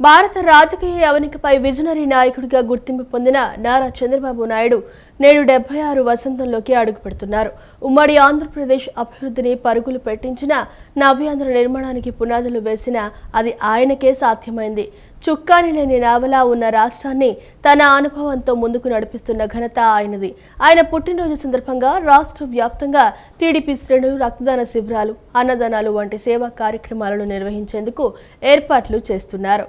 భారత రాజకీయ అవనికపై విజనరీ నాయకుడిగా గుర్తింపు పొందిన నారా చంద్రబాబు నాయుడు నేడు 76 వసంతంలోకి అడుగుపెడుతున్నారు. ఉమ్మడి ఆంధ్రప్రదేశ్ అభివృద్ధిని పరుగులు పెట్టించిన, నవ్యాంధ్ర నిర్మాణానికి పునాదులు వేసిన అది ఆయనకే సాధ్యమైంది. చుక్కాని లేని నావలా ఉన్న రాష్ట్రాన్ని తన అనుభవంతో ముందుకు నడిపిస్తున్న ఘనత ఆయనది. ఆయన పుట్టినరోజు సందర్భంగా రాష్ట్ర వ్యాప్తంగా టీడీపీ శ్రేణులు రక్తదాన శిబిరాలు, అన్నదానాలు వంటి సేవా కార్యక్రమాలను నిర్వహించేందుకు ఏర్పాట్లు చేస్తున్నారు.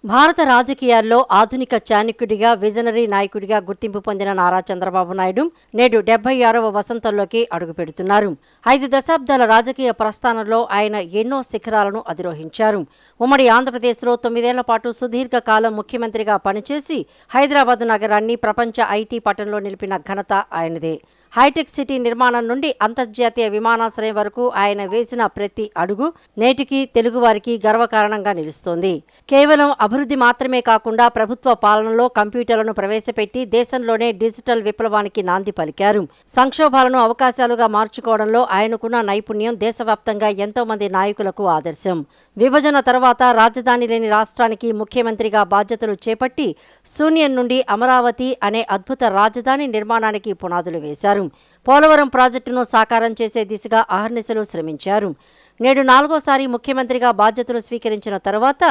భారత రాజకీయాల్లో ఆధునిక చాణక్యుడిగా, విజనరీ నాయకుడిగా గుర్తింపు పొందిన నారా చంద్రబాబు నాయుడు నేడు 76వ వసంతంలోకి అడుగుపెడుతున్నారు. 5 దశాబ్దాల రాజకీయ ప్రస్థానంలో ఆయన ఎన్నో శిఖరాలను అధిరోహించారు. ఉమ్మడి ఆంధ్రప్రదేశ్లో 9 ఏళ్ల పాటు సుదీర్ఘ కాలం ముఖ్యమంత్రిగా పనిచేసి హైదరాబాద్ నగరాన్ని ప్రపంచ ఐటీ పటంలో నిలిపిన ఘనత ఆయనదే. హైటెక్ సిటీ నిర్మాణం నుండి అంతర్జాతీయ విమానాశ్రయం వరకు ఆయన వేసిన ప్రతి అడుగు నేటికి తెలుగువారికి గర్వకారణంగా నిలుస్తోంది. కేవలం అభివృద్ధి మాత్రమే కాకుండా ప్రభుత్వ పాలనలో కంప్యూటర్లను ప్రవేశపెట్టి దేశంలోనే డిజిటల్ విప్లవానికి నాంది పలికారు. సంక్షోభాలను అవకాశాలుగా మార్చుకోవడంలో ఆయనకున్న నైపుణ్యం దేశవ్యాప్తంగా ఎంతో మంది నాయకులకు ఆదర్శం. విభజన తర్వాత రాజధాని లేని రాష్ట్రానికి ముఖ్యమంత్రిగా బాధ్యతలు చేపట్టి శూన్యం నుండి అమరావతి అనే అద్భుత రాజధాని నిర్మాణానికి పునాదులు వేశారు. పోలవరం ప్రాజెక్టును సాకారం చేసే దిశగా అహర్నిశలు శ్రమించారు. నేడు 4వసారి ముఖ్యమంత్రిగా బాధ్యతలు స్వీకరించిన తర్వాత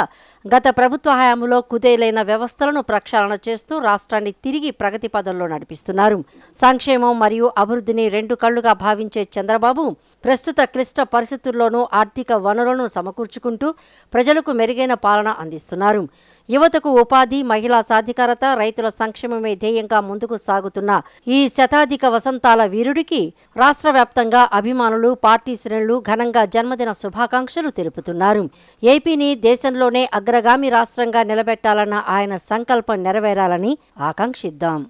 గత ప్రభుత్వ హయాంలో కుదేలైన వ్యవస్థలను ప్రక్షాళన చేస్తూ రాష్ట్రాన్ని తిరిగి ప్రగతి పదంలో నడిపిస్తున్నారు. సంక్షేమం మరియు అభివృద్ధిని 2 కళ్లుగా భావించే చంద్రబాబు ప్రస్తుత క్లిష్ట పరిస్థితుల్లోనూ ఆర్థిక వనరులను సమకూర్చుకుంటూ ప్రజలకు మెరుగైన పాలన అందిస్తున్నారు. యువతకు ఉపాధి, మహిళా సాధికారత, రైతుల సంక్షేమమే ధ్యేయంగా ముందుకు సాగుతున్న ఈ శతాధిక వసంతాల వీరుడికి రాష్ట్ర వ్యాప్తంగా అభిమానులు, పార్టీ శ్రేణులు ఘనంగా జన్మదిన శుభాకాంక్షలు తెలుపుతున్నారు. ఏపీని దేశంలోనే అగ్రగామి రాష్ట్రంగా నిలబెట్టాలన్న ఆయన సంకల్పం నెరవేరాలని ఆకాంక్షిద్దాం.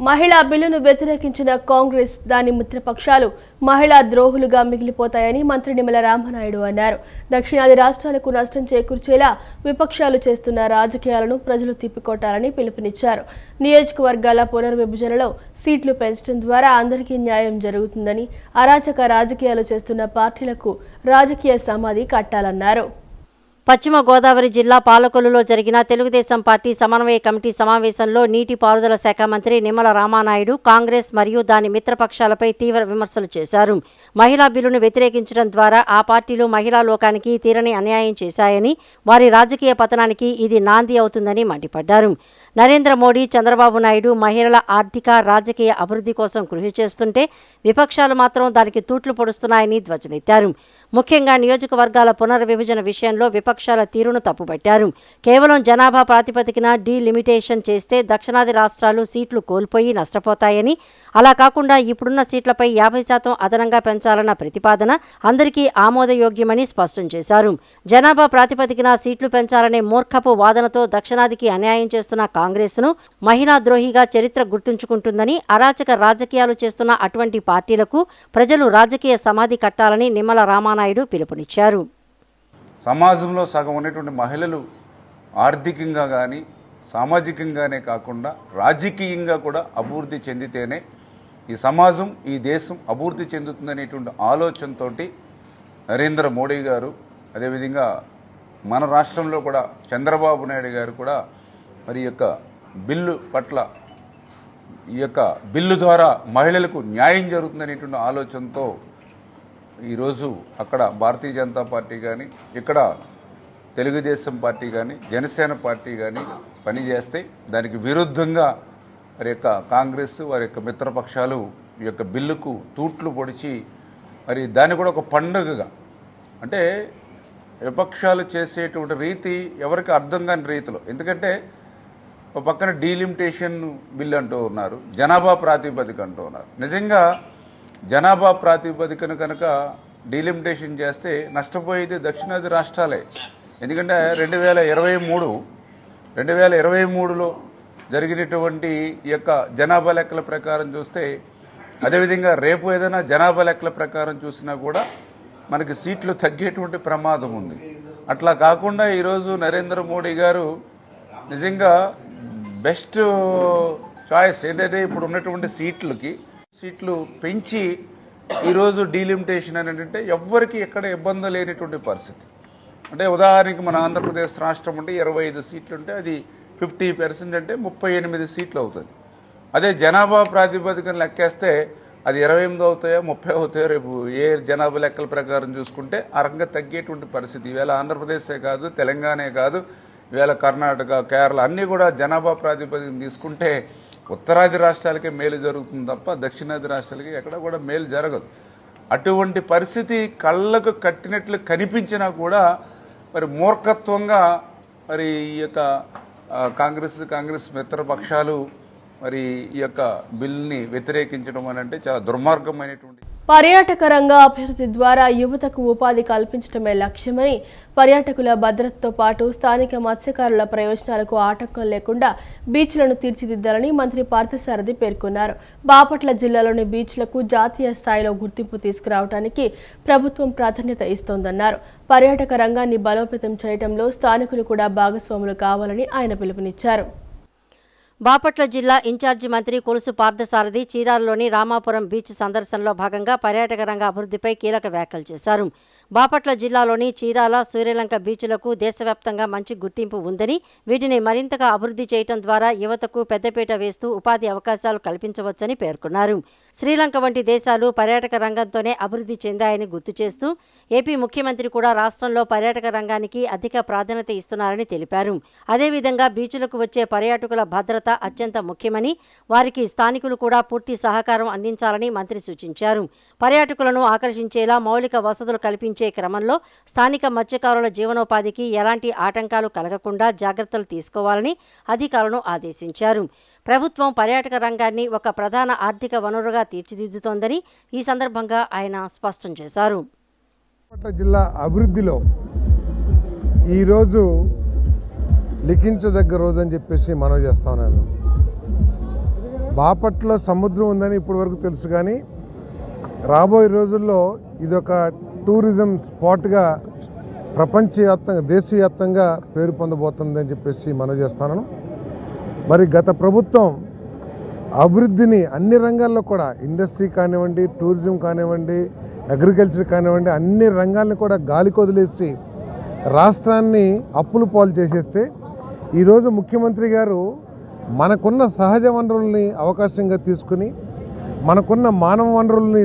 మహిళా బిల్లును వ్యతిరేకించిన కాంగ్రెస్, దాని మిత్రపక్షాలు మహిళా ద్రోహులుగా మిగిలిపోతాయని మంత్రి నిమ్మల రామనాయుడు అన్నారు. దక్షిణాది రాష్ట్రాలకు నష్టం చేకూర్చేలా విపక్షాలు చేస్తున్న రాజకీయాలను ప్రజలు తిప్పికొట్టాలని పిలుపునిచ్చారు. నియోజకవర్గాల పునర్విభజనలో సీట్లు పెంచడం ద్వారా అందరికీ న్యాయం జరుగుతుందని, అరాచక రాజకీయాలు చేస్తున్న పార్టీలకు రాజకీయ సమాధి కట్టాలన్నారు. పశ్చిమ గోదావరి జిల్లా పాలకొల్లులో జరిగిన తెలుగుదేశం పార్టీ సమన్వయ కమిటీ సమావేశంలో నీటిపారుదల శాఖ మంత్రి నిమ్మల రామానాయుడు కాంగ్రెస్ మరియు దాని మిత్రపక్షాలపై తీవ్ర విమర్శలు చేశారు. మహిళా బిల్లును వ్యతిరేకించడం ద్వారా ఆ పార్టీలు మహిళా లోకానికి తీరని అన్యాయం చేశాయని, వారి రాజకీయ పతనానికి ఇది నాంది అవుతుందని మండిపడ్డారు. నరేంద్ర మోడీ, చంద్రబాబు నాయుడు మహిళల ఆర్థిక, రాజకీయ అభివృద్ధి కోసం కృషి చేస్తుంటే విపక్షాలు మాత్రం దానికి తూట్లు పొడుస్తున్నాయని ధ్వజమెత్తారు. ముఖ్యంగా నియోజకవర్గాల పునర్విభజన విషయంలో విపక్షాల తీరును తప్పుపట్టారు. కేవలం జనాభా ప్రాతిపదికన డీలిమిటేషన్ చేస్తే దక్షిణాది రాష్ట్రాలు సీట్లు కోల్పోయి నష్టపోతాయని, అలా కాకుండా ఇప్పుడున్న సీట్లపై 50% అదనంగా పెంచాలన్న ప్రతిపాదన అందరికీ ఆమోదయోగ్యమని స్పష్టం చేశారు. జనాభా ప్రాతిపదికన సీట్లు పెంచాలనే మూర్ఖపు వాదనతో దక్షిణాదికి అన్యాయం చేస్తున్న కాంగ్రెస్ను మహిళా ద్రోహిగా చరిత్ర గుర్తుంచుకుంటుందని, అరాచక రాజకీయాలు చేస్తున్న అటువంటి పార్టీలకు ప్రజలు రాజకీయ సమాధి కట్టాలని నిమ్మల రామానాయుడు పిలుపునిచ్చారు. సమాజంలో సగం ఉన్నటువంటి మహిళలు ఆర్థికంగా కానీ సామాజికంగానే కాకుండా రాజకీయంగా కూడా అభివృద్ధి చెందితేనే ఈ సమాజం, ఈ దేశం అభివృద్ధి చెందుతుందనేటువంటి ఆలోచనతో నరేంద్ర మోడీ గారు, అదేవిధంగా మన రాష్ట్రంలో కూడా చంద్రబాబు నాయుడు గారు కూడా మరి యొక్క బిల్లు పట్ల, ఈ యొక్క బిల్లు ద్వారా మహిళలకు న్యాయం జరుగుతుందనేటువంటి ఆలోచనతో ఈరోజు అక్కడ భారతీయ జనతా పార్టీ కానీ, ఇక్కడ తెలుగుదేశం పార్టీ కానీ, జనసేన పార్టీ కానీ పనిచేస్తే దానికి విరుద్ధంగా వారి యొక్క కాంగ్రెస్, వారి యొక్క మిత్రపక్షాలు ఈ యొక్క బిల్లుకు తూట్లు పొడిచి మరి దాన్ని కూడా ఒక పండుగగా, అంటే విపక్షాలు చేసేటువంటి రీతి ఎవరికి అర్థం కాని రీతిలో, ఎందుకంటే ఒక పక్కన డీలిమిటేషన్ బిల్ అంటూ ఉన్నారు, జనాభా ప్రాతిపదిక అంటూ ఉన్నారు. నిజంగా జనాభా ప్రాతిపదికన కనుక డీలిమిటేషన్ చేస్తే నష్టపోయేది దక్షిణాది రాష్ట్రాలే. ఎందుకంటే 2023లో జరిగినటువంటి ఈ యొక్క జనాభా లెక్కల ప్రకారం చూస్తే, అదేవిధంగా రేపు ఏదైనా జనాభా లెక్కల ప్రకారం చూసినా కూడా మనకి సీట్లు తగ్గేటువంటి ప్రమాదం ఉంది. అట్లా కాకుండా ఈరోజు నరేంద్ర మోడీ గారు నిజంగా బెస్ట్ చాయిస్ ఏదైతే ఇప్పుడు ఉన్నటువంటి సీట్లు పెంచి ఈరోజు డీలిమిటేషన్ అని అంటే ఎవ్వరికి ఎక్కడ ఇబ్బంది లేనటువంటి పరిస్థితి. అంటే ఉదాహరణకి మన ఆంధ్రప్రదేశ్ రాష్ట్రం అంటే 25 సీట్లు ఉంటే అది 50% అంటే 38 సీట్లు అవుతుంది. అదే జనాభా ప్రాతిపదికన లెక్కేస్తే అది 28 అవుతాయో 30 అవుతాయో రేపు ఏ జనాభా లెక్కల ప్రకారం చూసుకుంటే ఆ రకంగా తగ్గేటువంటి పరిస్థితి. ఈవేళ ఆంధ్రప్రదేశే కాదు, తెలంగాణే కాదు, ఈవేళ కర్ణాటక, కేరళ అన్నీ కూడా జనాభా ప్రాతిపదికన తీసుకుంటే ఉత్తరాది రాష్ట్రాలకే మేలు జరుగుతుంది తప్ప దక్షిణాది రాష్ట్రాలకి ఎక్కడ కూడా మేలు జరగదు. అటువంటి పరిస్థితి కళ్ళకు కట్టినట్లు కనిపించినా కూడా మరి మూర్ఖత్వంగా మరి ఈ యొక్క కాంగ్రెస్ మిత్రపక్షాలు మరి ఈ యొక్క బిల్ని వ్యతిరేకించడం అని అంటే చాలా దుర్మార్గమైనటువంటి. పర్యాటక రంగ అభివృద్ధి ద్వారా యువతకు ఉపాధి కల్పించడమే లక్ష్యమని, పర్యాటకుల భద్రతతో పాటు స్థానిక మత్స్యకారుల ప్రయోజనాలకు ఆటంకం లేకుండా బీచ్లను తీర్చిదిద్దాలని మంత్రి పార్థసారథి పేర్కొన్నారు. బాపట్ల జిల్లాలోని బీచ్లకు జాతీయ స్థాయిలో గుర్తింపు తీసుకురావడానికి ప్రభుత్వం ప్రాధాన్యత ఇస్తోందన్నారు. పర్యాటక రంగాన్ని బలోపేతం చేయడంలో స్థానికులు కూడా భాగస్వాములు కావాలని ఆయన పిలుపునిచ్చారు. బాపట్ల జిల్లా ఇన్ఛార్జి మంత్రి కొలుసు పార్థసారథి చీరాలలోని రామాపురం బీచ్ సందర్శనలో భాగంగా పర్యాటక రంగ అభివృద్ధిపై కీలక వ్యాఖ్యలు చేశారు. బాపట్ల జిల్లాలోని చీరాల, సూర్యలంక బీచ్లకు దేశవ్యాప్తంగా మంచి గుర్తింపు ఉందని, వీటిని మరింతగా అభివృద్ధి చేయడం ద్వారా యువతకు పెద్దపీట వేస్తూ ఉపాధి అవకాశాలు కల్పించవచ్చని పేర్కొన్నారు. శ్రీలంక వంటి దేశాలు పర్యాటక రంగంతోనే అభివృద్ధి చెందాయని గుర్తు చేస్తూ ఏపీ ముఖ్యమంత్రి కూడా రాష్ట్రంలో పర్యాటక రంగానికి అధిక ప్రాధాన్యత ఇస్తున్నారని తెలిపారు. అదేవిధంగా బీచ్లకు వచ్చే పర్యాటకుల భద్రత అత్యంత ముఖ్యమని, వారికి స్థానికులు కూడా పూర్తి సహకారం అందించాలని మంత్రి సూచించారు. పర్యాటకులను ఆకర్షించేలా మౌలిక వసతులు కల్పించే క్రమంలో స్థానిక మత్స్యకారుల జీవనోపాధికి ఎలాంటి ఆటంకాలు కలగకుండా జాగ్రత్తలు తీసుకోవాలని అధికారులను ఆదేశించారు. ప్రభుత్వం పర్యాటక రంగాన్ని ఒక ప్రధాన ఆర్థిక వనరుగా తీర్చిదిద్దుతోందని ఈ సందర్భంగా ఆయన స్పష్టం చేశారు. బాపట్ల జిల్లా అభివృద్ధిలో ఈరోజు లిఖించదగ్గ రోజు అని చెప్పేసి మనవి చేస్తా ఉన్నాను. బాపట్ల సముద్రం ఉందని ఇప్పటి వరకు తెలుసు, కానీ రాబోయే రోజుల్లో ఇదొక టూరిజం స్పాట్గా ప్రపంచవ్యాప్తంగా, దేశవ్యాప్తంగా పేరు పొందబోతుందని చెప్పేసి మనవి చేస్తున్నాను. మరి గత ప్రభుత్వం అభివృద్ధిని అన్ని రంగాల్లో కూడా, ఇండస్ట్రీ కానివ్వండి, టూరిజం కానివ్వండి, అగ్రికల్చర్ కానివ్వండి, అన్ని రంగాలను కూడా గాలికి వదిలేసి రాష్ట్రాన్ని అప్పులు పాలు చేసేస్తే ఈరోజు ముఖ్యమంత్రి గారు మనకున్న సహజ వనరుల్ని అవకాశంగా తీసుకుని, మనకున్న మానవ వనరుల్ని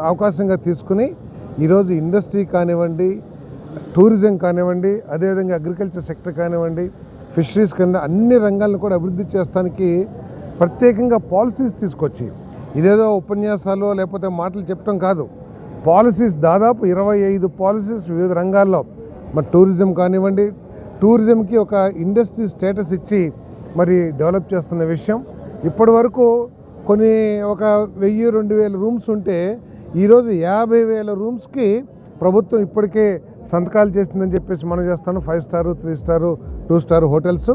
అవకాశంగా తీసుకుని ఈరోజు ఇండస్ట్రీ కానివ్వండి, టూరిజం కానివ్వండి, అదేవిధంగా అగ్రికల్చర్ సెక్టర్ కానివ్వండి, ఫిషరీస్ కానివ్వండి, అన్ని రంగాలను కూడా అభివృద్ధి చేస్తానికి ప్రత్యేకంగా పాలసీస్ తీసుకొచ్చి, ఇదేదో ఉపన్యాసాలు లేకపోతే మాటలు చెప్పడం కాదు, పాలసీస్ దాదాపు 25 పాలసీస్ వివిధ రంగాల్లో, మరి టూరిజం కానివ్వండి, టూరిజంకి ఒక ఇండస్ట్రీ స్టేటస్ ఇచ్చి మరి డెవలప్ చేస్తున్న విషయం. ఇప్పటి వరకు కొన్ని ఒక 1000-2000 రూమ్స్ ఉంటే ఈరోజు 50,000 రూమ్స్కి ప్రభుత్వం ఇప్పటికే సంతకాలు చేసిందని చెప్పేసి మనం చేస్తాను. 5 స్టార్, 3 స్టార్, 2 స్టార్ హోటల్స్.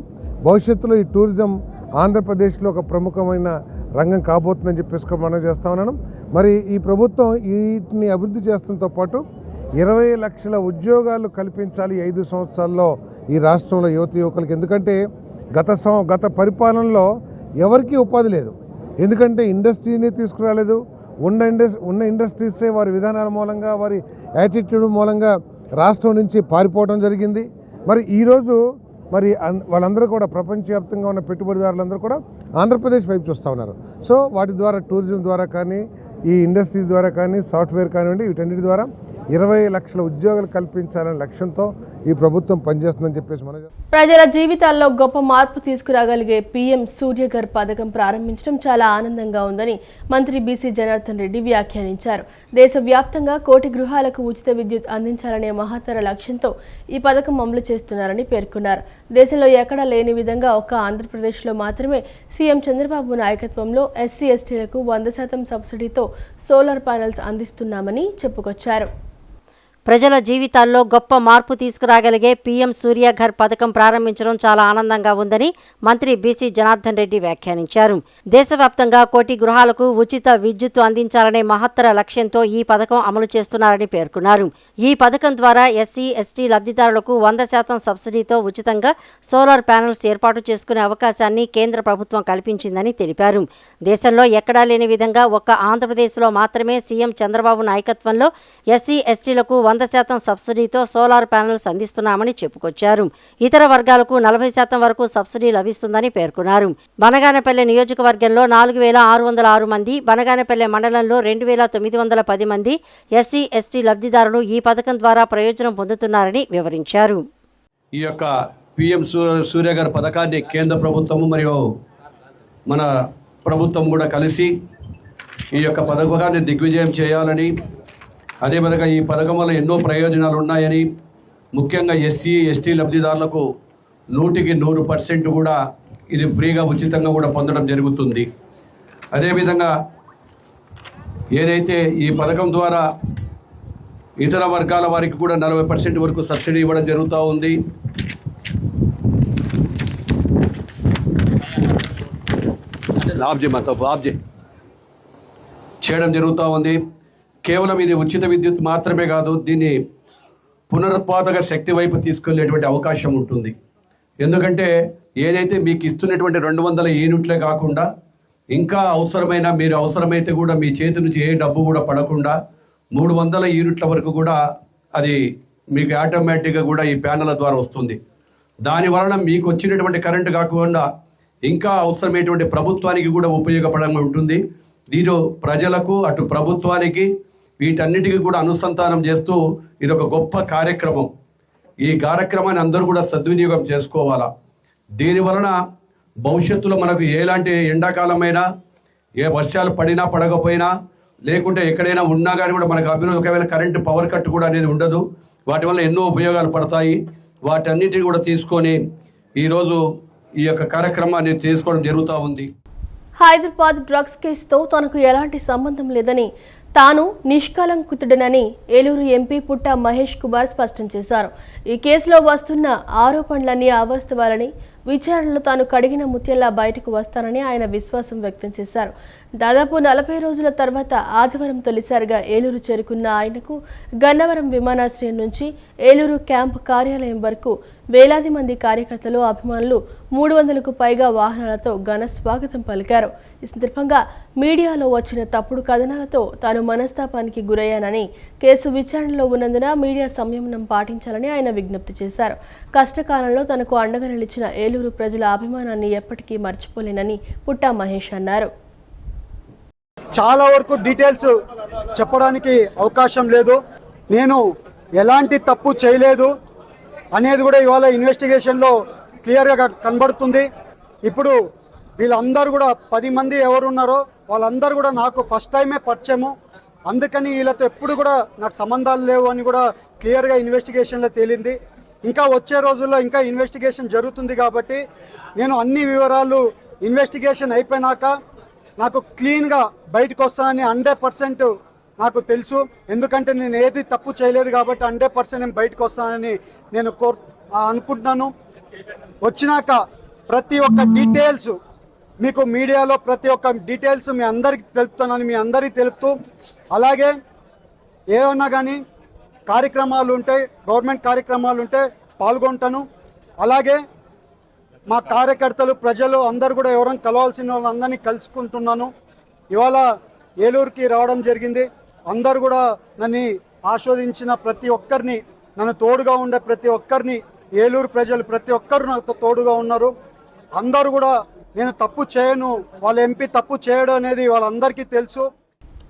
భవిష్యత్తులో ఈ టూరిజం ఆంధ్రప్రదేశ్లో ఒక ప్రముఖమైన రంగం కాబోతుందని చెప్పేసి మనం చేస్తా ఉన్నాను. మరి ఈ ప్రభుత్వం వీటిని అభివృద్ధి చేస్తున్నతో పాటు 20 లక్షల ఉద్యోగాలు కల్పించాలి 5 సంవత్సరాల్లో ఈ రాష్ట్రంలో యువకులకి. ఎందుకంటే గత పరిపాలనలో ఎవరికీ ఉపాధి లేదు. ఎందుకంటే ఇండస్ట్రీని తీసుకురాలేదు. ఉన్న ఇండస్ట్రీసే వారి విధానాల మూలంగా, వారి యాటిట్యూడ్ మూలంగా రాష్ట్రం నుంచి పారిపోవడం జరిగింది. మరి ఈరోజు మరి వాళ్ళందరూ కూడా ప్రపంచవ్యాప్తంగా ఉన్న పెట్టుబడిదారులందరూ కూడా ఆంధ్రప్రదేశ్ వైపు చూస్తూ ఉన్నారు. సో వాటి ద్వారా, టూరిజం ద్వారా కానీ, ఈ ఇండస్ట్రీస్ ద్వారా కానీ, సాఫ్ట్వేర్ కానివ్వండి, వీటన్నిటి ద్వారా 20 లక్షల ఉద్యోగాలు కల్పించాలనే లక్ష్యంతో ఈ ప్రభుత్వం పనిచేస్తుందని చెప్పేసి మనం ప్రజల జీవితాల్లో గొప్ప మార్పు తీసుకురాగలిగే పీఎం సూర్యఘర్ పథకం ప్రారంభించడం చాలా ఆనందంగా ఉందని మంత్రి బీసీ జనార్దన్ రెడ్డి వ్యాఖ్యానించారు. దేశవ్యాప్తంగా 1 కోటి గృహాలకు ఉచిత విద్యుత్ అందించాలనే మహత్తర లక్ష్యంతో ఈ పథకం అమలు చేస్తున్నారని పేర్కొన్నారు. దేశంలో ఎక్కడా లేని విధంగా ఒక్క ఆంధ్రప్రదేశ్లో మాత్రమే సీఎం చంద్రబాబు నాయకత్వంలో ఎస్సీ ఎస్టీలకు 100% సబ్సిడీతో సోలార్ ప్యానెల్స్ అందిస్తున్నామని చెప్పుకొచ్చారు. ప్రజల జీవితాల్లో గొప్ప మార్పు తీసుకురాగలిగే పీఎం సూర్యఘర్ పథకం ప్రారంభించడం చాలా ఆనందంగా ఉందని మంత్రి బీసీ జనార్దన్ రెడ్డి వ్యాఖ్యానించారు. దేశవ్యాప్తంగా 1 కోటి గృహాలకు ఉచిత విద్యుత్తు అందించాలనే మహత్తర లక్ష్యంతో ఈ పథకం అమలు చేస్తున్నారని పేర్కొన్నారు. ఈ పథకం ద్వారా ఎస్సీ ఎస్టీ లబ్ధిదారులకు 100% సబ్సిడీతో ఉచితంగా సోలార్ ప్యానెల్స్ ఏర్పాటు చేసుకునే అవకాశాన్ని కేంద్ర ప్రభుత్వం కల్పించిందని తెలిపారు. దేశంలో ఎక్కడా లేని విధంగా ఒక్క ఆంధ్రప్రదేశ్లో మాత్రమే సీఎం చంద్రబాబు నాయకత్వంలో ఎస్సీ ఎస్టీలకు 100% సబ్సిడీతో సోలార్ ప్యానెల్స్ అందిస్తున్నామని చెప్పుకొచ్చారు. ఇతర వర్గాలకు 40% వరకు సబ్సిడీ లభిస్తుందని పేర్కొన్నారు. బనగానపల్లె నియోజకవర్గంలో 4,606 మంది, బనగానపల్లె మండలంలో 2,910 మంది ఎస్సీ, ఎస్టీ లబ్ధిదారులు ఈ పథకం ద్వారా ప్రయోజనం పొందుతున్నారని వివరించారు. ఈ యొక్క పిఎం సూర్య గారి పథకాన్ని కేంద్ర ప్రభుత్వము మరియు మన ప్రభుత్వం కూడా కలిసి ఈ యొక్క పథకాన్ని దిగ్విజయం చేయాలని, అదేవిధంగా ఈ పథకం వల్ల ఎన్నో ప్రయోజనాలు ఉన్నాయని, ముఖ్యంగా ఎస్సీ, ఎస్టీ లబ్ధిదారులకు 100% కూడా ఇది ఫ్రీగా ఉచితంగా కూడా పొందడం జరుగుతుంది. అదేవిధంగా ఏదైతే ఈ పథకం ద్వారా ఇతర వర్గాల వారికి కూడా 40% వరకు సబ్సిడీ ఇవ్వడం జరుగుతూ ఉంది. చేయడం జరుగుతూ ఉంది. కేవలం ఇది ఉచిత విద్యుత్ మాత్రమే కాదు, దీన్ని పునరుత్పాదక శక్తి వైపు తీసుకెళ్లేటువంటి అవకాశం ఉంటుంది. ఎందుకంటే ఏదైతే మీకు ఇస్తున్నటువంటి 200 యూనిట్లే కాకుండా ఇంకా అవసరమైన, మీరు అవసరమైతే కూడా మీ చేతి నుంచి ఏ డబ్బు కూడా పడకుండా 300 యూనిట్ల వరకు కూడా అది మీకు ఆటోమేటిక్గా కూడా ఈ ప్యానెల ద్వారా వస్తుంది. దాని వలన మీకు వచ్చినటువంటి కరెంటు కాకుండా ఇంకా అవసరమైనటువంటి ప్రభుత్వానికి కూడా ఉపయోగపడంగా ఉంటుంది. దీని ప్రజలకు అటు ప్రభుత్వానికి వీటన్నిటికీ కూడా అనుసంధానం చేస్తూ ఇది ఒక గొప్ప కార్యక్రమం. ఈ కార్యక్రమాన్ని అందరూ కూడా సద్వినియోగం చేసుకోవాలా. దీనివలన భవిష్యత్తులో మనకు ఎలాంటి ఎండాకాలమైనా, ఏ వర్షాలు పడినా పడకపోయినా, లేకుంటే ఎక్కడైనా ఉన్నా కానీ కూడా మనకు అభివృద్ధి, ఒకవేళ కరెంటు పవర్ కట్ కూడా అనేది ఉండదు. వాటి వల్ల ఎన్నో ఉపయోగాలు పడతాయి. వాటన్నిటిని కూడా తీసుకొని ఈరోజు ఈ యొక్క కార్యక్రమాన్ని చేసుకోవడం జరుగుతూ ఉంది. హైదరాబాద్ డ్రగ్స్ కేసుతో తనకు ఎలాంటి సంబంధం లేదని, తాను నిష్కలంకితుడనని ఏలూరు ఎంపీ పుట్ట మహేష్ కుమార్ స్పష్టం చేశారు. ఈ కేసులో వస్తున్న ఆరోపణలన్నీ అవాస్తవాలని, విచారణలో తాను కడిగిన ముత్యంలా బయటకు వస్తానని ఆయన విశ్వాసం వ్యక్తం చేశారు. దాదాపు 40 రోజుల తర్వాత ఆదివారం తొలిసారిగా ఏలూరు చేరుకున్న ఆయనకు గన్నవరం విమానాశ్రయం నుంచి ఏలూరు క్యాంపు కార్యాలయం వరకు వేలాది మంది కార్యకర్తలు, అభిమానులు 300కు పైగా వాహనాలతో ఘన స్వాగతం పలికారు. ఈ సందర్భంగా మీడియాలో వచ్చిన తప్పుడు కథనాలతో తాను మనస్తాపానికి గురయ్యానని, కేసు విచారణలో ఉన్నందున మీడియా సంయమనం పాటించాలని ఆయన విజ్ఞప్తి చేశారు. కష్టకాలంలో తనకు అండగా నిలిచిన ఏలూరు ప్రజల అభిమానాన్ని ఎప్పటికీ మర్చిపోలేనని పుట్టా మహేష్ అన్నారు. చాలా వరకు డీటెయిల్స్ చెప్పడానికి అవకాశం లేదు. నేను ఎలాంటి తప్పు చేయలేదు అనేది కూడా ఇవాళ ఇన్వెస్టిగేషన్లో క్లియర్గా కనబడుతుంది. ఇప్పుడు వీళ్ళందరూ కూడా 10 మంది ఎవరున్నారో వాళ్ళందరూ కూడా నాకు ఫస్ట్ టైమే పరిచయము. అందుకని వీళ్ళతో ఎప్పుడు కూడా నాకు సంబంధాలు లేవు అని కూడా క్లియర్గా ఇన్వెస్టిగేషన్లో తేలింది. ఇంకా వచ్చే రోజుల్లో ఇంకా ఇన్వెస్టిగేషన్ జరుగుతుంది కాబట్టి నేను అన్ని వివరాలు ఇన్వెస్టిగేషన్ అయిపోయినాక నాకు క్లీన్గా బయటకు వస్తానని 100% నాకు తెలుసు. ఎందుకంటే నేను ఏది తప్పు చేయలేదు కాబట్టి 100% నేను బయటకు వస్తానని నేను అనుకుంటున్నాను. వచ్చినాక ప్రతి ఒక్క డీటెయిల్స్ మీకు మీడియాలో ప్రతి ఒక్క డీటెయిల్స్ మీ అందరికీ తెలుపుతానని మీ అందరికీ తెలుపుతూ, అలాగే ఏమన్నా కానీ కార్యక్రమాలు ఉంటే, గవర్నమెంట్ కార్యక్రమాలు ఉంటే పాల్గొంటాను. అలాగే మా కార్యకర్తలు, ప్రజలు అందరూ కూడా ఎవరైనా కలవాల్సిన వాళ్ళందరినీ కలుసుకుంటున్నాను. ఇవాళ ఏలూరుకి రావడం జరిగింది. అందరూ కూడా నన్ను ఆస్వాదించిన ప్రతి ఒక్కరిని, నన్ను తోడుగా ఉండే ప్రతి ఒక్కరిని, ఏలూరు ప్రజలు ప్రతి ఒక్కరు నాకు తోడుగా ఉన్నారు. అందరూ కూడా నేను తప్పు చేయను, వాళ్ళ ఎంపీ తప్పు చేయడం అనేది వాళ్ళందరికీ తెలుసు.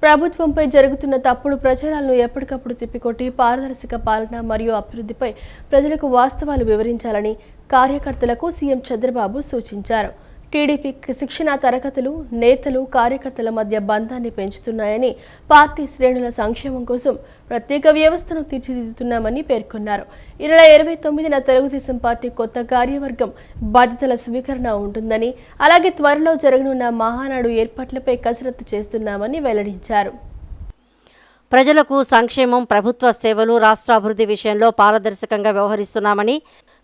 ప్రభుత్వంపై జరుగుతున్న తప్పుడు ప్రచారాలను ఎప్పటికప్పుడు తిప్పికొట్టి పారదర్శక పాలన మరియు అభివృద్ధిపై ప్రజలకు వాస్తవాలు వివరించాలని కార్యకర్తలకు సీఎం చంద్రబాబు సూచించారు. టీడీపీ శిక్షణా తరగతులు నేతలు, కార్యకర్తల మధ్య బంధాన్ని పెంచుతున్నాయని, పార్టీ శ్రేణుల సంక్షేమం కోసం ప్రత్యేక వ్యవస్థను తీర్చిదిద్దుతున్నామని పేర్కొన్నారు. ఈ నెల 29న తెలుగుదేశం పార్టీ కొత్త కార్యవర్గం బాధ్యతల స్వీకరణ ఉంటుందని, అలాగే త్వరలో జరగనున్న మహానాడు ఏర్పాట్లపై కసరత్తు చేస్తున్నామని వెల్లడించారు. ప్రజలకు సంక్షేమం, ప్రభుత్వ సేవలు, రాష్ట్ర అభివృద్ధి విషయంలో పారదర్శకంగా వ్యవహరిస్తున్నామని,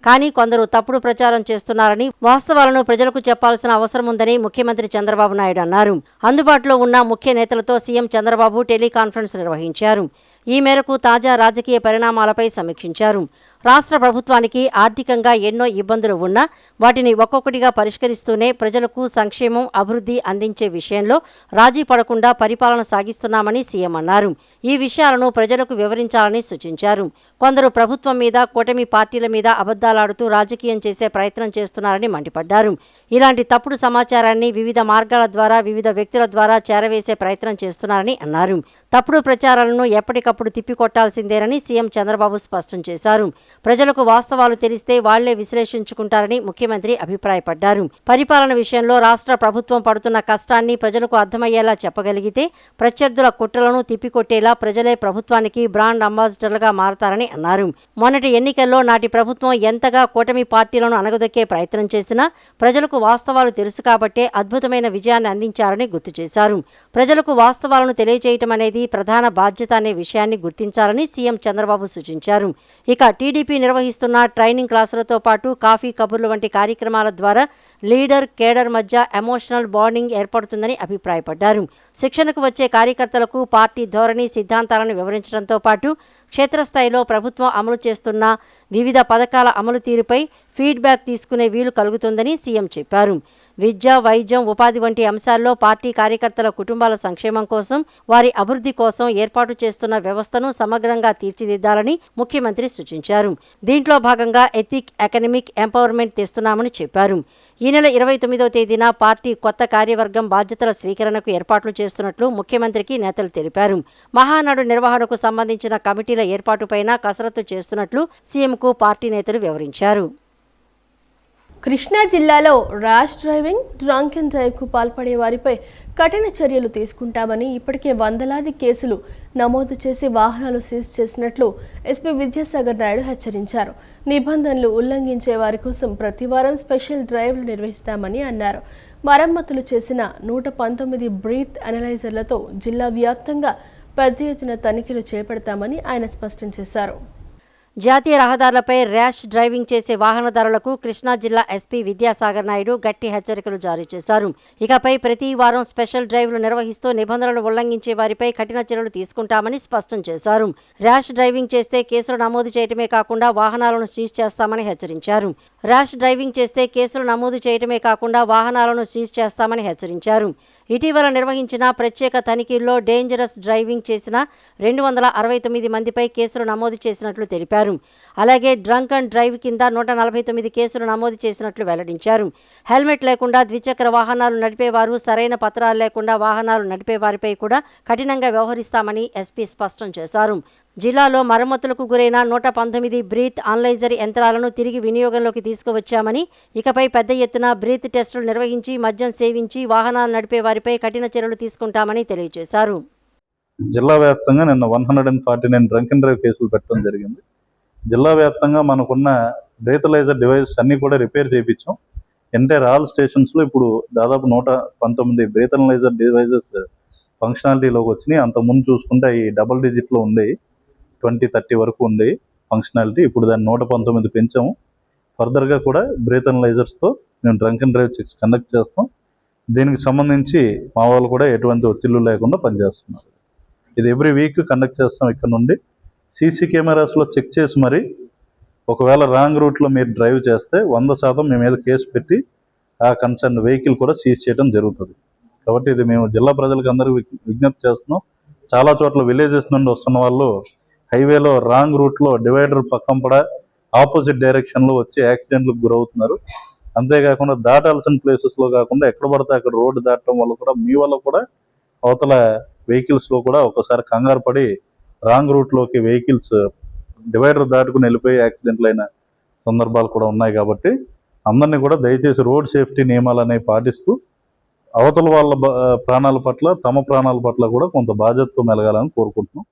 కానీ కొందరు తప్పుడు ప్రచారం చేస్తున్నారని, వాస్తవాలను ప్రజలకు చెప్పాల్సిన అవసరం ఉందని ముఖ్యమంత్రి చంద్రబాబు నాయుడు అన్నారు. అందుబాటులో ఉన్న ముఖ్య నేతలతో సీఎం చంద్రబాబు టెలికాన్ఫరెన్స్ నిర్వహించారు. ఈ మేరకు తాజా రాజకీయ పరిణామాలపై సమీక్షించారు. రాష్ట్ర ప్రభుత్వానికి ఆర్థికంగా ఎన్నో ఇబ్బందులు ఉన్నా వాటిని ఒక్కొక్కటిగా పరిష్కరిస్తూనే ప్రజలకు సంక్షేమం, అభివృద్ధి అందించే విషయంలో రాజీ పడకుండా పరిపాలన సాగిస్తున్నామని సీఎం అన్నారు. ఈ విషయాలను ప్రజలకు వివరించాలని సూచించారు. కొందరు ప్రభుత్వం మీద, కూటమి పార్టీల మీద అబద్ధాలాడుతూ రాజకీయం చేసే ప్రయత్నం చేస్తున్నారని మండిపడ్డారు. ఇలాంటి తప్పుడు సమాచారాన్ని వివిధ మార్గాల ద్వారా, వివిధ వ్యక్తుల ద్వారా చేరవేసే ప్రయత్నం చేస్తున్నారని అన్నారు. తప్పుడు ప్రచారాలను ఎప్పటికప్పుడు తిప్పికొట్టాల్సిందేనని సీఎం చంద్రబాబు స్పష్టం చేశారు. ప్రజలకు వాస్తవాలు తెలిస్తే వాళ్లే విశ్లేషించుకుంటారని ముఖ్యమంత్రి అభిప్రాయపడ్డారు. పరిపాలన విషయంలో రాష్ట్ర ప్రభుత్వం పడుతున్న కష్టాన్ని ప్రజలకు అర్థమయ్యేలా చెప్పగలిగితే ప్రత్యర్థుల కుట్రలను తిప్పికొట్టేలా ప్రజలే ప్రభుత్వానికి బ్రాండ్ అంబాసిడర్లుగా మారతారని అన్నారు. మొన్నటి ఎన్నికల్లో నాటి ప్రభుత్వం ఎంతగా కూటమి పార్టీలను అణగదొక్కే ప్రయత్నం చేసినా ప్రజలకు వాస్తవాలు తెలుసు కాబట్టే అద్భుతమైన విజయాన్ని అందించారని గుర్తు చేశారు. ప్రజలకు వాస్తవాలను తెలియజేయటం అనేది ప్రధాన బాధ్యత అనే విషయాన్ని గుర్తించాలని సీఎం చంద్రబాబు సూచించారు. ఇక టీడీపీ నిర్వహిస్తున్న ట్రైనింగ్ క్లాసులతో పాటు కాఫీ కబుర్లు వంటి కార్యక్రమాల ద్వారా లీడర్, కేడర్ మధ్య ఎమోషనల్ బాండింగ్ ఏర్పడుతుందని అభిప్రాయపడ్డారు. శిక్షణకు వచ్చే కార్యకర్తలకు పార్టీ ధోరణి, సిద్ధాంతాలను వివరించడంతో పాటు క్షేత్రస్థాయిలో ప్రభుత్వం అమలు చేస్తున్న వివిధ పథకాల అమలు తీరుపై ఫీడ్బ్యాక్ తీసుకునే వీలు కలుగుతుందని సీఎం చెప్పారు. విద్య, వైద్యం, ఉపాధి వంటి అంశాల్లో పార్టీ కార్యకర్తల కుటుంబాల సంక్షేమం కోసం, వారి అభివృద్ధి కోసం ఏర్పాటు చేస్తున్న వ్యవస్థను సమగ్రంగా తీర్చిదిద్దాలని ముఖ్యమంత్రి సూచించారు. దీంట్లో భాగంగా ఎథిక్, ఎకనమిక్ ఎంపవర్మెంట్ తెస్తున్నామని చెప్పారు. ఈ నెల 29వ తేదీన పార్టీ కొత్త కార్యవర్గం బాధ్యతల స్వీకరణకు ఏర్పాట్లు చేస్తున్నట్లు ముఖ్యమంత్రికి నేతలు తెలిపారు. మహానాడు నిర్వహణకు సంబంధించిన కమిటీల ఏర్పాటుపైన కసరత్తు చేస్తున్నట్లు సీఎంకు పార్టీ నేతలు వివరించారు. కృష్ణా జిల్లాలో ర్యాష్ డ్రైవింగ్, డ్రంక్ అండ్ డ్రైవ్కు పాల్పడే వారిపై కఠిన చర్యలు తీసుకుంటామని ఇప్పటికే వందలాది కేసులు నమోదు చేసి వాహనాలు సీజ్ చేసినట్లు ఎస్పీ విద్యాసాగర్ నాయుడు హెచ్చరించారు. నిబంధనలు ఉల్లంఘించే వారి కోసం ప్రతివారం స్పెషల్ డ్రైవ్లు నిర్వహిస్తామని అన్నారు. మరమ్మతులు చేసిన 119 బ్రీత్ అనలైజర్లతో జిల్లా వ్యాప్తంగా పెద్ద ఎత్తున తనిఖీలు చేపడతామని ఆయన స్పష్టం చేశారు. జాతీయ రహదారులపై ర్యాష్ డ్రైవింగ్ చేసే వాహనదారులకు కృష్ణా జిల్లా ఎస్పీ విద్యాసాగర్ నాయుడు గట్టి హెచ్చరికలు జారీ చేశారు. ఇకపై ప్రతి వారం స్పెషల్ డ్రైవ్లు నిర్వహిస్తూ నిబంధనలు ఉల్లంఘించే వారిపై కఠిన చర్యలు తీసుకుంటామని స్పష్టం చేశారు. ర్యాష్ డ్రైవింగ్ చేస్తే కేసులు నమోదు చేయటమే కాకుండా వాహనాలను సీజ్ చేస్తామని హెచ్చరించారు. ర్యాష్ డ్రైవింగ్ చేస్తే కేసులు నమోదు చేయటమే కాకుండా వాహనాలను సీజ్ చేస్తామని హెచ్చరించారు. ఇటీవల నిర్వహించిన ప్రత్యేక తనిఖీల్లో డేంజరస్ డ్రైవింగ్ చేసిన 269 మందిపై కేసులు నమోదు చేసినట్లు తెలిపారు. అలాగే డ్రంక్ అండ్ డ్రైవ్ కింద 149 కేసులు నమోదు చేసినట్లు వెల్లడించారు. హెల్మెట్ లేకుండా ద్విచక్ర వాహనాలు నడిపేవారు, సరైన పత్రాలు లేకుండా వాహనాలు నడిపేవారిపై కూడా కఠినంగా వ్యవహరిస్తామని ఎస్పీ స్పష్టం చేశారు. జిల్లాలో మరమ్మతులకు గురైన 119 బ్రీత్ అనలైజర్ యంత్రాలను తిరిగి వినియోగంలోకి తీసుకువచ్చామని, ఇకపై పెద్ద ఎత్తున బ్రీత్ టెస్టులు నిర్వహించి మద్యం సేవించి వాహనాలు నడిపే వారిపై కఠిన చర్యలు తీసుకుంటామని తెలియజేశారు. జిల్లా వ్యాప్తంగా నిన్న 149 డ్రంక్ అండ్ డ్రైవ్ కేసులు పెట్టడం జరిగింది. జిల్లా వ్యాప్తంగా మనకున్న బ్రీతలైజర్ డివైసెస్ అన్నీ కూడా రిపేర్ చేయించాం. ఎంటైర్ ఆల్ స్టేషన్స్లో ఇప్పుడు దాదాపు 119 బ్రీతలైజర్ డివైజెస్ ఫంక్షనాలిటీలోకి వచ్చినాయి. అంతకుముందు చూసుకుంటే అవి డబుల్ డిజిట్లో ఉండేవి, 20-30 వరకు ఉండేవి ఫంక్షనాలిటీ. ఇప్పుడు దాన్ని 119 పెంచాము. ఫర్దర్గా కూడా బ్రీతలైజర్స్తో మేము drunk and drive checks conduct చేస్తాం. దీనికి సంబంధించి మా వాళ్ళు కూడా ఎటువంటి ఒత్తిళ్లు లేకుండా పనిచేస్తున్నారు. ఇది ఎవ్రీ వీక్ కండక్ట్ చేస్తాం. ఇక్కడ నుండి సీసీ కెమెరాస్లో చెక్ చేసి మరి ఒకవేళ రాంగ్ రూట్లో మీరు డ్రైవ్ చేస్తే 100% మీ మీద కేసు పెట్టి ఆ కన్సర్న్ వెహికల్ కూడా సీజ్ చేయడం జరుగుతుంది. కాబట్టి ఇది మేము జిల్లా ప్రజలకు అందరికీ విజ్ఞప్తి చేస్తున్నాం. చాలా చోట్ల విలేజెస్ నుండి వస్తున్న వాళ్ళు హైవేలో రాంగ్ రూట్లో డివైడర్ పక్కంపడ ఆపోజిట్ డైరెక్షన్లో వచ్చి యాక్సిడెంట్లకు గురవుతున్నారు. అంతేకాకుండా దాటాల్సిన ప్లేసెస్లో కాకుండా ఎక్కడ పడితే అక్కడ రోడ్డు దాటడం వల్ల కూడా మీ వల్ల కూడా అవతల వెహికల్స్లో కూడా ఒక్కోసారి కంగారు పడి రాంగ్ రూట్లోకి వెహికల్స్ డివైడర్ దాటుకుని వెళ్ళిపోయి యాక్సిడెంట్లు అయిన సందర్భాలు కూడా ఉన్నాయి. కాబట్టి అందరినీ కూడా దయచేసి రోడ్ సేఫ్టీ నియమాలు అనేవి పాటిస్తూ అవతల వాళ్ళ ప్రాణాల పట్ల, తమ ప్రాణాల పట్ల కూడా కొంత బాధ్యతతో మెలగాలని కోరుకుంటున్నాం.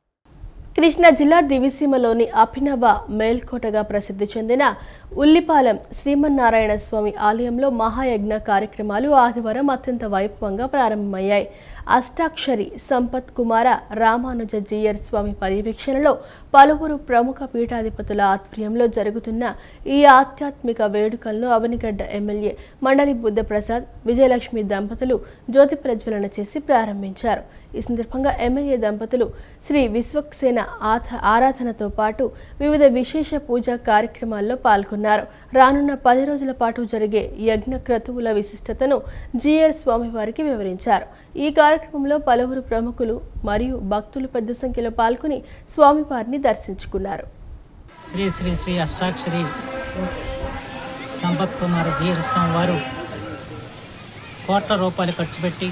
కృష్ణా జిల్లా దివిసీమలోని అభినవ మేల్కోటగా ప్రసిద్ధి చెందిన ఉల్లిపాలెం శ్రీమన్నారాయణ స్వామి ఆలయంలో మహాయజ్ఞ కార్యక్రమాలు ఆదివారం అత్యంత వైభవంగా ప్రారంభమయ్యాయి. అష్టాక్షరి సంపత్ కుమార రామానుజ జీయర్ స్వామి పర్యవేక్షణలో పలువురు ప్రముఖ పీఠాధిపతుల ఆధ్వర్యంలో జరుగుతున్న ఈ ఆధ్యాత్మిక వేడుకలను అవనిగడ్డ ఎమ్మెల్యే మండలి బుద్ధప్రసాద్ విజయలక్ష్మి దంపతులు జ్యోతి ప్రజ్వలన చేసి ప్రారంభించారు. ఈ సందర్భంగా ఎమ్మెల్యే దంపతులు శ్రీ విశ్వక్సేన ఆరాధనతో పాటు వివిధ విశేష పూజా కార్యక్రమాల్లో పాల్గొన్నారు. రానున్న 10 రోజుల పాటు జరిగే యజ్ఞ క్రతువుల విశిష్టతను జీఆర్ స్వామివారికి వివరించారు. ఈ కార్యక్రమంలో పలువురు ప్రముఖులు మరియు భక్తులు పెద్ద సంఖ్యలో పాల్గొని స్వామివారిని దర్శించుకున్నారు. శ్రీ శ్రీ శ్రీ అష్టాక్షరి సంపత్ కుమార్ జీయర్ స్వామి వారు కోట్ల రూపాయలు ఖర్చు పెట్టి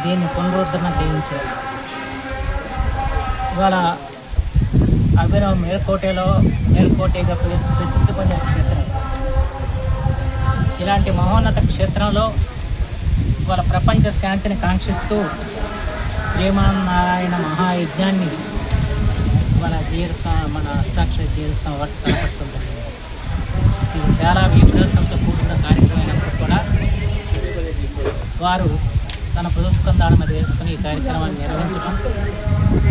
దీన్ని పునరుద్ధరణ చేయించారు. ఇవాళ అభినవ మేల్కోటేగా ప్రసిద్ధి పొందిన క్షేత్రం. ఇలాంటి మహోన్నత క్షేత్రంలో ఇవాళ ప్రపంచ శాంతిని కాంక్షిస్తూ శ్రీమన్నారాయణ మహాయజ్ఞాన్ని మన మన అష్టాక్షరి జీరస్వామి వారికి కనపడుతుంది. ఇది చాలా విగ్రహంతో కూడిన కార్యక్రమం అయినప్పుడు కూడా వారు తన పురస్కందాల మీద వేసుకుని ఈ కార్యక్రమాన్ని నిర్వహించడం,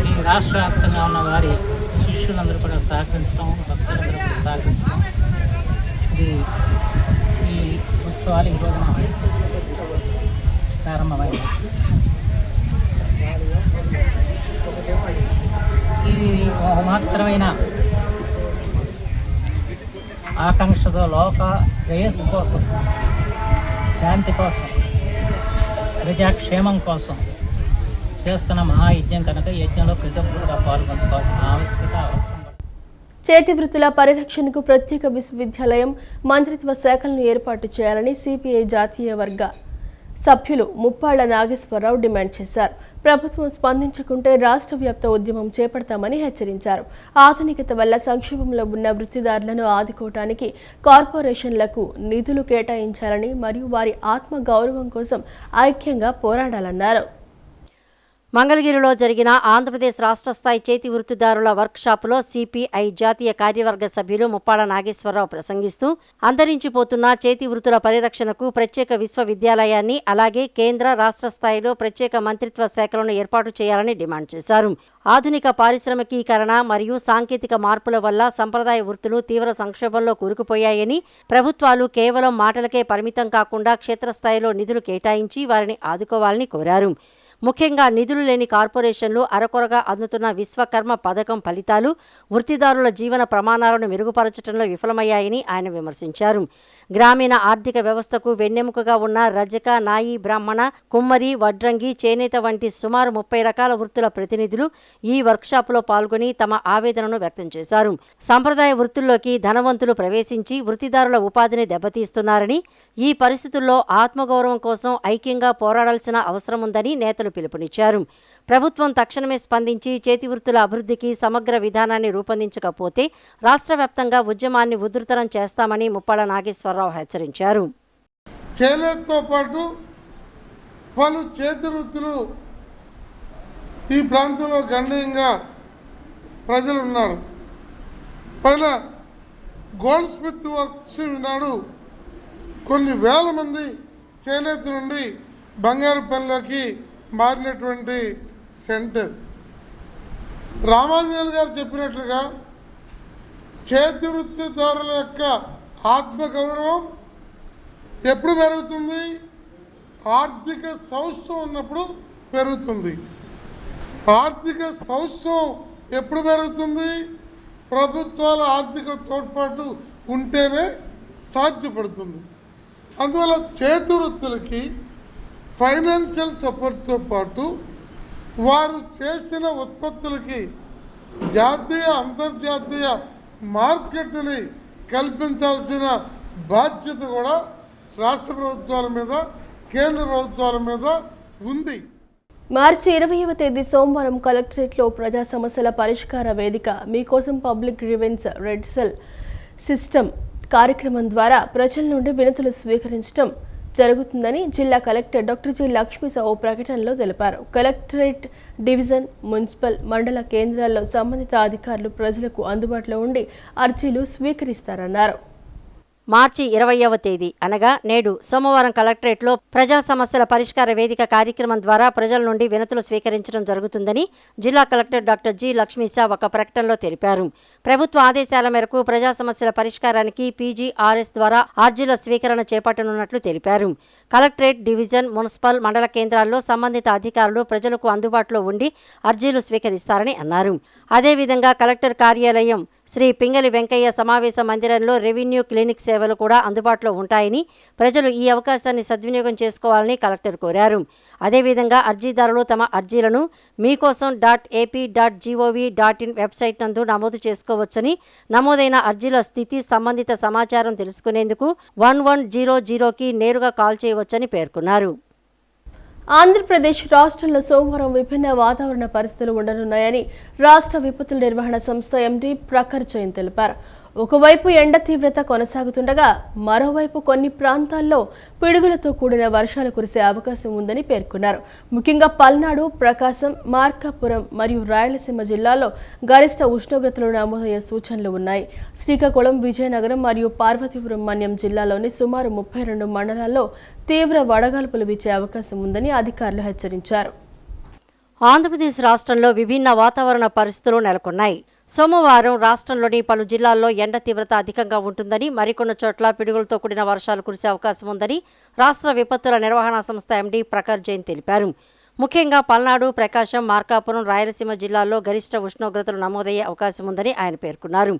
ఈ రాష్ట్ర వ్యాప్తంగా ఉన్న వారి శిష్యులందరూ కూడా సహకరించడం, భక్తులందరూ కూడా సహకరించడం, ఇది ఈ ఉత్సవాలు ఈ రోజున ప్రారంభమైంది. ఇది మహత్తరమైన ఆకాంక్షతో లోక శ్రేయస్సు కోసం, శాంతి కోసం, ప్రజాక్షేమం కోసం చేస్తున్న మహాయజ్ఞం కనుక యజ్ఞంలో ప్రతి ఒక్కరుగా పాల్గొంచుకోవాల్సిన ఆవశ్యకత అవసరం. చేతి వృత్తుల పరిరక్షణకు ప్రత్యేక విశ్వవిద్యాలయం మంత్రిత్వ శాఖలను ఏర్పాటు చేయాలని సిపిఐ జాతీయ వర్గ సభ్యులు ముప్పాళ్ల నాగేశ్వరరావు డిమాండ్ చేశారు. ప్రభుత్వం స్పందించకుంటే రాష్ట్ర వ్యాప్త ఉద్యమం చేపడతామని హెచ్చరించారు. ఆధునికత వల్ల సంక్షోభంలో ఉన్న వృత్తిదారులను ఆదుకోవటానికి కార్పొరేషన్లకు నిధులు కేటాయించాలని మరియు వారి ఆత్మ గౌరవం కోసం ఐక్యంగా పోరాడాలన్నారు. మంగళగిరిలో జరిగిన ఆంధ్రప్రదేశ్ రాష్ట్ర స్థాయి చేతి వృత్తిదారుల వర్క్షాపులో సిపిఐ జాతీయ కార్యవర్గ సభ్యులు ముప్పాళ్ల నాగేశ్వరరావు ప్రసంగిస్తూ అంతరించిపోతున్న చేతి వృత్తుల పరిరక్షణకు ప్రత్యేక విశ్వవిద్యాలయాన్ని అలాగే కేంద్ర రాష్ట్ర స్థాయిలో ప్రత్యేక మంత్రిత్వ శాఖలను ఏర్పాటు చేయాలని డిమాండ్ చేశారు. ఆధునిక పారిశ్రామికీకరణ మరియు సాంకేతిక మార్పుల వల్ల సంప్రదాయ వృత్తులు తీవ్ర సంక్షోభంలో కూరుకుపోయాయని, ప్రభుత్వాలు కేవలం మాటలకే పరిమితం కాకుండా క్షేత్రస్థాయిలో నిధులు కేటాయించి వారిని ఆదుకోవాలని కోరారు. ముఖ్యంగా నిధులు లేని కార్పొరేషన్లు అరకొరగా అందుతున్న విశ్వకర్మ పథకం ఫలితాలు వృత్తిదారుల జీవన ప్రమాణాలను మెరుగుపరచడంలో విఫలమయ్యాయని ఆయన విమర్శించారు. గ్రామీణ ఆర్థిక వ్యవస్థకు వెన్నెముకగా ఉన్న రజక, నాయి, బ్రాహ్మణ, కుమ్మరి, వడ్రంగి, చేనేత వంటి సుమారు 30 రకాల వృత్తుల ప్రతినిధులు ఈ వర్క్షాపులో పాల్గొని తమ ఆవేదనను వ్యక్తం చేశారు. సంప్రదాయ వృత్తుల్లోకి ధనవంతులు ప్రవేశించి వృత్తిదారుల ఉపాధిని దెబ్బతీస్తున్నారని, ఈ పరిస్థితుల్లో ఆత్మగౌరవం కోసం ఐక్యంగా పోరాడాల్సిన అవసరం ఉందని నేతలు పిలుపునిచ్చారు. ప్రభుత్వం తక్షణమే స్పందించి చేతి వృత్తుల అభివృద్ధికి సమగ్ర విధానాన్ని రూపొందించకపోతే రాష్ట్ర వ్యాప్తంగా ఉద్యమాన్ని ఉధృతరం చేస్తామని ముప్పాళ్ల నాగేశ్వరరావు హెచ్చరించారు. చేనేతతో పాటు పలు చేతి వృత్తులు ఈ ప్రాంతంలో గణనీయంగా ప్రజలు ఉన్నారు. పైన గోల్డ్ స్మిత్ వర్క్స్ నాడు కొన్ని వేల మంది చేనేత నుండి బంగారు పనిలోకి మారినటువంటి సెంటర్. రామాంజనేయులు గారు చెప్పినట్లుగా చేతి వృత్తిదారుల యొక్క ఆత్మగౌరవం ఎప్పుడు పెరుగుతుంది? ఆర్థిక సౌష్ఠవం ఉన్నప్పుడు పెరుగుతుంది. ఆర్థిక సౌష్ఠవం ఎప్పుడు పెరుగుతుంది? ప్రభుత్వాల ఆర్థిక తోడ్పాటు ఉంటేనే సాధ్యపడుతుంది. అందువల్ల చేతి వృత్తులకి ఫైనాన్షియల్ సపోర్ట్తో పాటు వారు చేసిన ఉత్పత్తులకి జాతీయ అంతర్జాతీయ మార్కెట్ని కల్పించాల్సిన బాధ్యత కూడా రాష్ట్ర ప్రభుత్వాల మీద, కేంద్ర ప్రభుత్వాల మీద ఉంది. మార్చి 20వ తేదీ సోమవారం కలెక్టరేట్లో ప్రజా సమస్యల పరిష్కార వేదిక మీకోసం పబ్లిక్ గ్రీవెన్స్ రెడ్సెల్ సిస్టమ్ కార్యక్రమం ద్వారా ప్రజల నుండి వినతులు స్వీకరించడం జరుగుతుందని జిల్లా కలెక్టర్ డాక్టర్ జి లక్ష్మీ ఓ ప్రకటనలో తెలిపారు. కలెక్టరేట్, డివిజన్, మున్సిపల్, మండల కేంద్రాల్లో సంబంధిత అధికారులు ప్రజలకు అందుబాటులో ఉండి అర్జీలు స్వీకరిస్తారన్నారు. మార్చి 20వ తేదీ అనగా నేడు సోమవారం కలెక్టరేట్లో ప్రజా సమస్యల పరిష్కార వేదిక కార్యక్రమం ద్వారా ప్రజల నుండి వినతులు స్వీకరించడం జరుగుతుందని జిల్లా కలెక్టర్ డాక్టర్ జి లక్ష్మీశా ఒక ప్రకటనలో తెలిపారు. ప్రభుత్వ ఆదేశాల మేరకు ప్రజా సమస్యల పరిష్కారానికి PGRS ద్వారా అర్జీల స్వీకరణ చేపట్టనున్నట్లు తెలిపారు. కలెక్టరేట్, డివిజన్, మున్సిపల్, మండల కేంద్రాల్లో సంబంధిత అధికారులు ప్రజలకు అందుబాటులో ఉండి అర్జీలు స్వీకరిస్తారని అన్నారు. అదేవిధంగా కలెక్టర్ కార్యాలయం శ్రీ పింగళి వెంకయ్య సమావేశ మందిరంలో రెవెన్యూ క్లినిక్ సేవలు కూడా అందుబాటులో ఉంటాయని ప్రజలు ఈ అవకాశాన్ని సద్వినియోగం చేసుకోవాలని కలెక్టర్ కోరారు. అదేవిధంగా అర్జీదారులు తమ అర్జీలను meekosom.ap.gov.in వెబ్సైట్ నందు నమోదు చేసుకోవచ్చని, నమోదైన అర్జీల స్థితి సంబంధిత సమాచారం తెలుసుకునేందుకు 1100కి నేరుగా కాల్ చేయవచ్చని పేర్కొన్నారు. ఆంధ్రప్రదేశ్ రాష్ట్రంలో సోమవారం విభిన్న వాతావరణ పరిస్థితులు ఉండనున్నాయని రాష్ట్ర విపత్తుల నిర్వహణ సంస్థ MD ప్రఖర్ జైన్ తెలిపారు. ఒకవైపు ఎండ తీవ్రత కొనసాగుతుండగా మరోవైపు కొన్ని ప్రాంతాల్లో పిడుగులతో కూడిన వర్షాలు కురిసే అవకాశం ఉందని పేర్కొన్నారు. ముఖ్యంగా పల్నాడు, ప్రకాశం, మార్కాపురం మరియు రాయలసీమ జిల్లాల్లో గరిష్ట ఉష్ణోగ్రతలు నమోదయ్యే సూచనలు ఉన్నాయి. శ్రీకాకుళం, విజయనగరం మరియు పార్వతీపురం మన్యం జిల్లాలోని సుమారు 32 మండలాల్లో తీవ్ర వడగాల్పులు వీచే అవకాశం ఉందని అధికారులు హెచ్చరించారు. ఆంధ్రప్రదేశ్ రాష్ట్రంలో విభిన్న వాతావరణ పరిస్థితులు నెలకొన్నాయి. సోమవారం రాష్ట్రంలోని పలు జిల్లాల్లో ఎండ తీవ్రత అధికంగా ఉంటుందని, మరికొన్ని చోట్ల పిడుగులతో కూడిన వర్షాలు కురిసే అవకాశం ఉందని రాష్ట్ర విపత్తుల నిర్వహణ సంస్థ MD ప్రఖర్ జైన్ తెలిపారు. ముఖ్యంగా పల్నాడు, ప్రకాశం, మార్కాపురం, రాయలసీమ జిల్లాల్లో గరిష్ట ఉష్ణోగ్రతలు నమోదయ్యే అవకాశం ఉందని ఆయన పేర్కొన్నారు.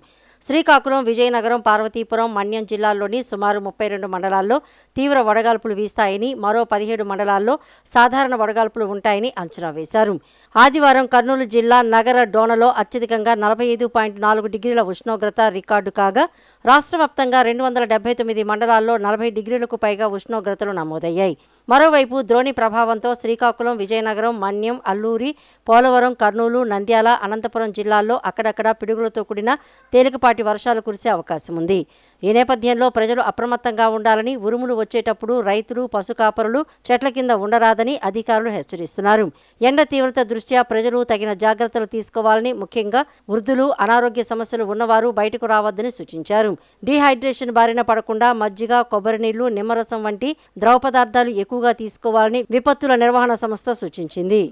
శ్రీకాకుళం, విజయనగరం, పార్వతీపురం, మన్యం జిల్లాల్లోని సుమారు 32 మండలాల్లో తీవ్ర వడగాల్పులు వీస్తాయని, మరో 17 మండలాల్లో సాధారణ వడగాల్పులు ఉంటాయని అంచనా వేశారు. ఆదివారం కర్నూలు జిల్లా నగర డోనలో అత్యధికంగా 45.4 డిగ్రీల ఉష్ణోగ్రత రికార్డు కాగా, రాష్ట్ర వ్యాప్తంగా 279 మండలాల్లో 40 డిగ్రీలకు పైగా ఉష్ణోగ్రతలు నమోదయ్యాయి. మరోవైపు ద్రోణి ప్రభావంతో శ్రీకాకుళం, విజయనగరం, మన్యం, అల్లూరి, పోలవరం, కర్నూలు, నంద్యాల, అనంతపురం జిల్లాల్లో అక్కడక్కడ పిడుగులతో కూడిన తేలికపాటి వర్షాలు కురిసే అవకాశం ఉంది. ఈ నేపథ్యంలో ప్రజలు అప్రమత్తంగా ఉండాలని, ఉరుములు వచ్చేటప్పుడు రైతులు, పశు కాపరులు చెట్ల కింద ఉండరాదని అధికారులు హెచ్చరిస్తున్నారు. ఎండ తీవ్రత దృష్ట్యా ప్రజలు తగిన జాగ్రత్తలు తీసుకోవాలని, ముఖ్యంగా వృద్ధులు, అనారోగ్య సమస్యలు ఉన్నవారు బయటకు రావద్దని సూచించారు. డీహైడ్రేషన్ బారిన పడకుండా మజ్జిగ, కొబ్బరి నీళ్లు, నిమ్మరసం వంటి ద్రవ పదార్థాలు ఎక్కువగా తీసుకోవాలని విపత్తుల నిర్వహణ సంస్థ సూచించింది.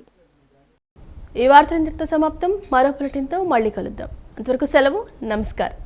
ఈ వార్త ఇంతటితో సమాప్తం. మరో బులెటిన్తో మళ్ళీ కలుద్దాం. అంతవరకు సెలవు. నమస్కారం.